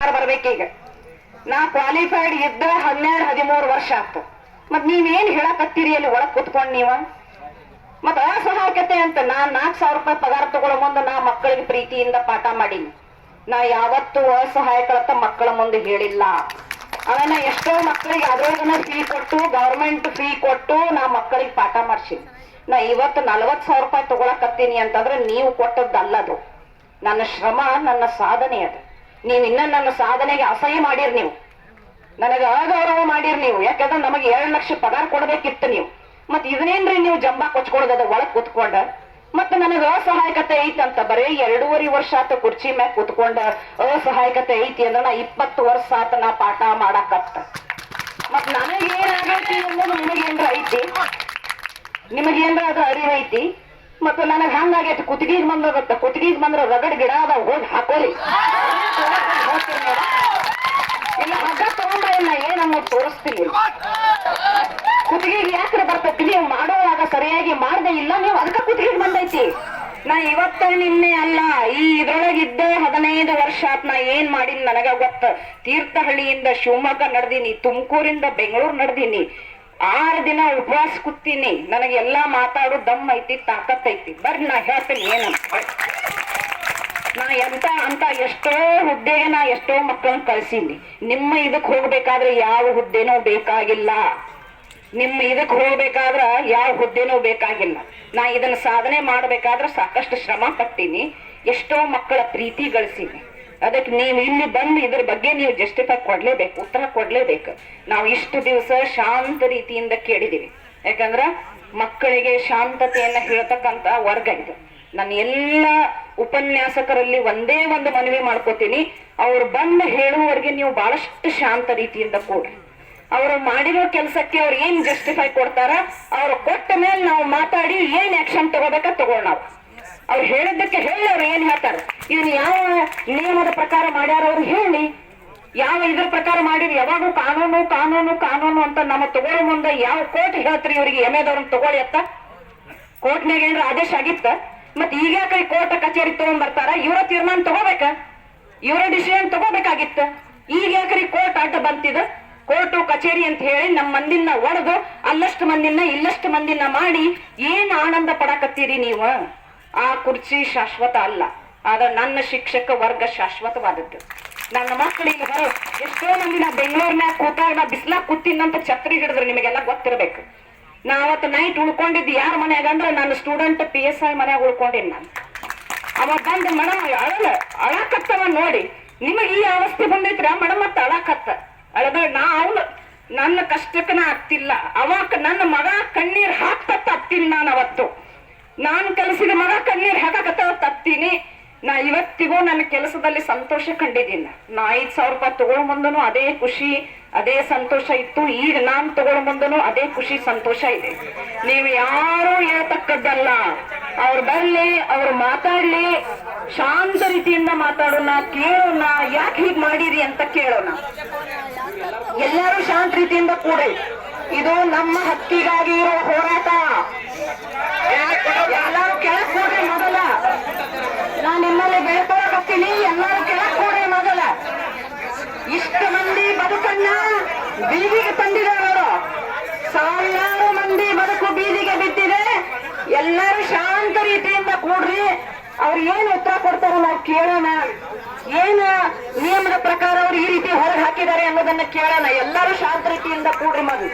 ಬರ್ಬೇಕೀಗ ನಾ ಕ್ವಾಲಿಫೈಡ್ ಇದ್ದ 12-13 ವರ್ಷ ಆಯ್ತು. ಮತ್ ನೀವೇನ್ ಹೇಳಕತ್ತೀರಿ ಅಲ್ಲಿ ಒಳಗ್ ಕುತ್ಕೊಂಡ್ ನೀವ ಮತ್ ಅಸಹಾಯಕತೆ ಅಂತ ನಾನ್ 4,000 ರೂಪಾಯಿ ಪಗಾರ ತಗೊಳ್ಳೋ ಮುಂದೆ ನಾ ಮಕ್ಕಳಿಗೆ ಪ್ರೀತಿಯಿಂದ ಪಾಠ ಮಾಡೀನಿ. ನಾ ಯಾವತ್ತೂ ಅಸಹಾಯಕರತ್ತ ಮಕ್ಕಳ ಮುಂದೆ ಹೇಳಿಲ್ಲ. ಆಮೇಲೆ ಎಷ್ಟೋ ಮಕ್ಕಳಿಗೆ ಅದ್ರೊಳಗನ ಫೀ ಕೊಟ್ಟು ಗವರ್ಮೆಂಟ್ ಫೀ ಕೊಟ್ಟು ನಾ ಮಕ್ಕಳಿಗೆ ಪಾಠ ಮಾಡ್ಸೀನಿ. ನಾ ಇವತ್ತು 40,000 ರೂಪಾಯಿ ತಗೊಳಕತ್ತೀನಿ ಅಂತಂದ್ರೆ ನೀವು ಕೊಟ್ಟದ್ದಲ್ಲದು, ನನ್ನ ಶ್ರಮ, ನನ್ನ ಸಾಧನೆ ಅದು. ನೀವ್ ಇನ್ನ ನನ್ನ ಸಾಧನೆಗೆ ಅಸಹ್ಯ ಮಾಡಿರ್, ನೀವು ನನಗೆ ಅಗೌರವ ಮಾಡಿರ್ ನೀವು. ಯಾಕಂದ್ರೆ ನಮಗೆ 2 ಲಕ್ಷ ಪಗಾರ ಕೊಡ್ಬೇಕಿತ್ತು ನೀವು. ಮತ್ ಇದನ್ನೇನ್ರಿ ನೀವು ಜಂಬಾ ಕೊಚ್ಕೊಳೋದ ಒಳಗ್ ಕುತ್ಕೊಂಡ. ಮತ್ ನನಗೆ ಅಸಹಾಯಕತೆ ಐತಿ ಅಂತ ಬರೀ 2.5 ವರ್ಷ ಆತ ಕುರ್ಚಿ ಮ್ಯಾಗ ಕುತ್ಕೊಂಡ ಅಸಹಾಯಕತೆ ಐತಿ ಅಂದ್ರೆ ನಾ 20 ವರ್ಷ ಆತ ನಾ ಪಾಠ ಮಾಡಾಕತ್ತ. ಮತ್ ನನಗೇನಾಗೈತಿ ಅನ್ನೋದು ನಿಮಗೇನ್ರ ಐತಿ, ನಿಮಗೇನ್ರ ಅದ್ರ ಅರಿವು ಐತಿ. ಮತ್ತು ನನಗ್ ಹಂಗಾಗೈತಿ, ಕುತ್ತಿಗೆಗ್ ಬಂದೋಗತ್ತ, ಕುತ್ತಿಗೆಗ್ ಬಂದ್ರ ರಗಡ್ ಗಿಡ ಅದ ಹೋಗಿ ಹಾಕೋಲಿ, ಇಲ್ಲ ಹಗ್ಗ ತಗೊಂಡ್ರೆ ನಾ ಏನನ್ನ ತೋರಿಸ್ತೀನಿ. ಕುತ್ತಿಗೆಗೆ ಯಾಕ್ರೆ ಬರ್ತೈತಿ, ನೀವು ಮಾಡೋವಾಗ ಸರಿಯಾಗಿ ಮಾಡದೆ ಇಲ್ಲ, ನೀವು ಅದಕ್ಕ ಕುತ್ತಿಗೆಗೆ ಬಂದೈತಿ. ನಾ ಇವತ್ತ ನಿನ್ನೆ ಅಲ್ಲ, ಈ ಇದ್ರೊಳಗಿದ್ದ 15 ವರ್ಷ ಆತ್ ನಾ ಏನ್ ಮಾಡಿನಿ ನನಗ ಗೊತ್ತ. ತೀರ್ಥಹಳ್ಳಿಯಿಂದ ಶಿವಮೊಗ್ಗ ನಡೆದೀನಿ, ತುಮಕೂರಿಂದ ಬೆಂಗಳೂರು ನಡೆದೀನಿ, 6 ದಿನ ಉಪವಾಸ ಕೂತೀನಿ. ನನಗೆಲ್ಲಾ ಮಾತಾಡೋ ದಮ್ ಐತಿ, ತಾಕತ್ ಐತಿ. ಬರ್ರಿ ನಾ ಹೇಳ್ತೀನಿ ಏನಂತ. ನಾ ಎಂತ ಅಂತ ಎಷ್ಟೋ ಹುದ್ದೆಗೆ ನಾ ಎಷ್ಟೋ ಮಕ್ಕಳನ್ನ ಕಳ್ಸೀನಿ. ನಿಮ್ಮ ಇದಕ್ ಹೋಗ್ಬೇಕಾದ್ರೆ ಯಾವ ಹುದ್ದೆನೂ ಬೇಕಾಗಿಲ್ಲ, ನಿಮ್ಮ ಇದಕ್ ಹೋಗ್ಬೇಕಾದ್ರ ಯಾವ ಹುದ್ದೆನೂ ಬೇಕಾಗಿಲ್ಲ. ನಾ ಇದನ್ನ ಸಾಧನೆ ಮಾಡ್ಬೇಕಾದ್ರೆ ಸಾಕಷ್ಟು ಶ್ರಮ ಪಟ್ಟೀನಿ, ಎಷ್ಟೋ ಮಕ್ಕಳ ಪ್ರೀತಿ ಗಳಿಸೀನಿ. ಅದಕ್ಕೆ ನೀವು ಇಲ್ಲಿ ಬಂದು ಇದ್ರ ಬಗ್ಗೆ ನೀವು ಜಸ್ಟಿಫೈ ಕೊಡ್ಲೇಬೇಕು, ಉತ್ತರ ಕೊಡ್ಲೇಬೇಕು. ನಾವು ಇಷ್ಟು ದಿವಸ ಶಾಂತ ರೀತಿಯಿಂದ ಕೇಳಿದೀವಿ. ಯಾಕಂದ್ರ ಮಕ್ಕಳಿಗೆ ಶಾಂತತೆಯನ್ನ ಹೇಳ್ತಕ್ಕಂತ ವರ್ಗ ಇದು. ನಾನು ಎಲ್ಲ ಉಪನ್ಯಾಸಕರಲ್ಲಿ ಒಂದೇ ಒಂದು ಮನವಿ ಮಾಡ್ಕೋತೀನಿ, ಅವ್ರು ಬಂದು ಹೇಳುವವರೆಗೆ ನೀವು ಬಹಳಷ್ಟು ಶಾಂತ ರೀತಿಯಿಂದ ಕೊಡ್ರಿ. ಅವರು ಮಾಡಿರೋ ಕೆಲಸಕ್ಕೆ ಅವ್ರು ಏನ್ ಜಸ್ಟಿಫೈ ಕೊಡ್ತಾರ, ಅವ್ರು ಕೊಟ್ಟ ಮೇಲೆ ನಾವು ಮಾತಾಡಿ ಏನ್ ಆಕ್ಷನ್ ತಗೋಬೇಕ ತಗೊಳ್. ನಾವು ಅವ್ರು ಹೇಳಿದ್ದಕ್ಕೆ ಹೇಳಿ ಅವ್ರು ಏನ್ ಹೇಳ್ತಾರ, ಇದನ್ನ ಯಾವ ನಿಯಮದ ಪ್ರಕಾರ ಮಾಡ್ಯಾರ ಅವ್ರು ಹೇಳಿ, ಯಾವ ಇದ್ರ ಪ್ರಕಾರ ಮಾಡಿರಿ. ಯಾವಾಗೂ ಕಾನೂನು ಕಾನೂನು ಕಾನೂನು ಅಂತ ನಮ್ಮ ತಗೊಳ್ಳೋ ಮುಂದೆ ಯಾವ ಕೋರ್ಟ್ ಹೇಳ್ತ್ರಿ ಇವ್ರಿಗೆ ಎಮ್ಮೆದವ್ರನ್ನ ತಗೊಳ್ಳಿ ಅಂತ? ಕೋರ್ಟ್ನಾಗ ಏನ್ರ ಆದೇಶ ಆಗಿತ್ತ? ಮತ್ ಈಗ ಕೈ ಕೋರ್ಟ್ ಕಚೇರಿ ತಗೊಂಡ್ ಬರ್ತಾರ, ಇವರ ತೀರ್ಮಾನ ತಗೋಬೇಕ, ಇವರ ಡಿಸಿಷನ್ ತಗೋಬೇಕಾಗಿತ್ತ. ಈಗ ಯಾಕ್ರಿ ಕೋರ್ಟ್ ಅಡ್ಡ ಬಂತಿದ? ಕೋರ್ಟು ಕಚೇರಿ ಅಂತ ಹೇಳಿ ನಮ್ಮ ಮಂದಿನ ಒಡೆದು ಅಲ್ಲಷ್ಟು ಮಂದಿನ ಇಲ್ಲಷ್ಟು ಮಂದಿನ ಮಾಡಿ ಏನ್ ಆನಂದ ಪಡಕತ್ತೀರಿ ನೀವು? ಆ ಕುರ್ಚಿ ಶಾಶ್ವತ ಅಲ್ಲ, ಆದ್ರೆ ನನ್ನ ಶಿಕ್ಷಕ ವರ್ಗ ಶಾಶ್ವತವಾದದ್ದು. ನನ್ನ ಮಕ್ಕಳಿಗೆ ಎಷ್ಟೋ ಮಂದಿ ನಾ ಬೆಂಗಳೂರಿನಾಗ ಕೂತಾಗ ನಾ ಬಿಸ್ಲಾಗ ಕೂತಿನಂತ ಛತ್ರಿ ಹಿಡಿದ್ರೆ ನಿಮಗೆಲ್ಲ ಗೊತ್ತಿರ್ಬೇಕು. ನಾ ಅವತ್ತು ನೈಟ್ ಉಳ್ಕೊಂಡಿದ್ದು ಯಾರ ಮನ್ಯಾಗ ಅಂದ್ರೆ ನನ್ನ ಸ್ಟೂಡೆಂಟ್ PSI ಮನ್ಯಾಗ ಉಳ್ಕೊಂಡಿನಿ ನಾನು. ಅವ ಬಂದು ಮೇಡಮ್ ಅಳಕತ್ತವ ನೋಡಿ, ನಿಮಗೆ ಈ ಅವಸ್ಥೆ ಬಂದೈತ್ರ ಮೇಡಮ್ ಮತ್ತ ಅಳಕತ್ತ ಅಳದ. ನಾ ಅವನು ನನ್ನ ಕಷ್ಟಕ್ಕ ನಾ ಹತ್ತಿಲ್ಲ, ಅವಾಗ ನನ್ನ ಮಗ ಕಣ್ಣೀರ್ ಹಾಕ್ತತ್ತ ಹತ್ತಿಲ್ಲ. ನಾನು ಅವತ್ತು ನಾನ್ ಕಲಿಸಿದ ಮಗ ಕಣ್ಣೀರ್ ಹಾಕಕತ್ತ ತತ್ತೀನಿ. ನಾ ಇವತ್ತಿಗೂ ನನ್ನ ಕೆಲಸದಲ್ಲಿ ಸಂತೋಷ ಕಂಡಿದ್ದೀನಿ. ನಾ 5,000 ರೂಪಾಯಿ ತಗೊಳ್ಳೋ ಮುಂದನು ಅದೇ ಖುಷಿ ಅದೇ ಸಂತೋಷ ಇತ್ತು, ಈಗ ನಾನ್ ತಗೊಳ್ಳೋ ಮುಂದನು ಅದೇ ಖುಷಿ ಸಂತೋಷ ಇದೆ. ನೀವು ಯಾರು ಹೇಳ್ತಕ್ಕದ್ದಲ್ಲ, ಅವ್ರು ಬರ್ಲಿ, ಅವ್ರು ಮಾತಾಡ್ಲಿ, ಶಾಂತ ರೀತಿಯಿಂದ ಮಾತಾಡೋಣ, ಕೇಳೋಣ, ಯಾಕೆ ಹೀಗ್ ಮಾಡಿರಿ ಅಂತ ಕೇಳೋಣ. ಎಲ್ಲರೂ ಶಾಂತ ರೀತಿಯಿಂದ ಕೂಡಿ, ಇದು ನಮ್ಮ ಹಕ್ಕಿಗಾಗಿ ಇರೋ ಹೋರಾಟ. ಎಲ್ಲರೂ ಕೆಳಕ್ ಕೂಡ್ರಿ ಮೊದಲ. ನಾನು ನಿಮ್ಮಲ್ಲಿ ಬೆಳ್ಕೊಳಕತ್ತೀನಿ, ಎಲ್ಲರೂ ಕೆಳಕ್ ಕೂಡ್ರಿ ಮೊದಲ. ಇಷ್ಟು ಮಂದಿ ಬದುಕನ್ನ ಬೀದಿಗೆ ತಂದಿರೋರು, ಸಾವಿರಾರು ಮಂದಿ ಬದುಕು ಬೀದಿಗೆ ಬಿದ್ದಿದೆ. ಎಲ್ಲರೂ ಶಾಂತ ರೀತಿಯಿಂದ ಕೂಡ್ರಿ. ಅವ್ರು ಏನ್ ಉತ್ತರ ಕೊಡ್ತಾರೋ ನಾವು ಕೇಳೋಣ. ಏನ ನಿಯಮದ ಪ್ರಕಾರ ಅವ್ರು ಈ ರೀತಿ ಹೊರಗೆ ಹಾಕಿದ್ದಾರೆ ಅನ್ನೋದನ್ನ ಕೇಳೋಣ. ಎಲ್ಲರೂ ಶಾಂತ ರೀತಿಯಿಂದ ಕೂಡ್ರಿ ಮಗು.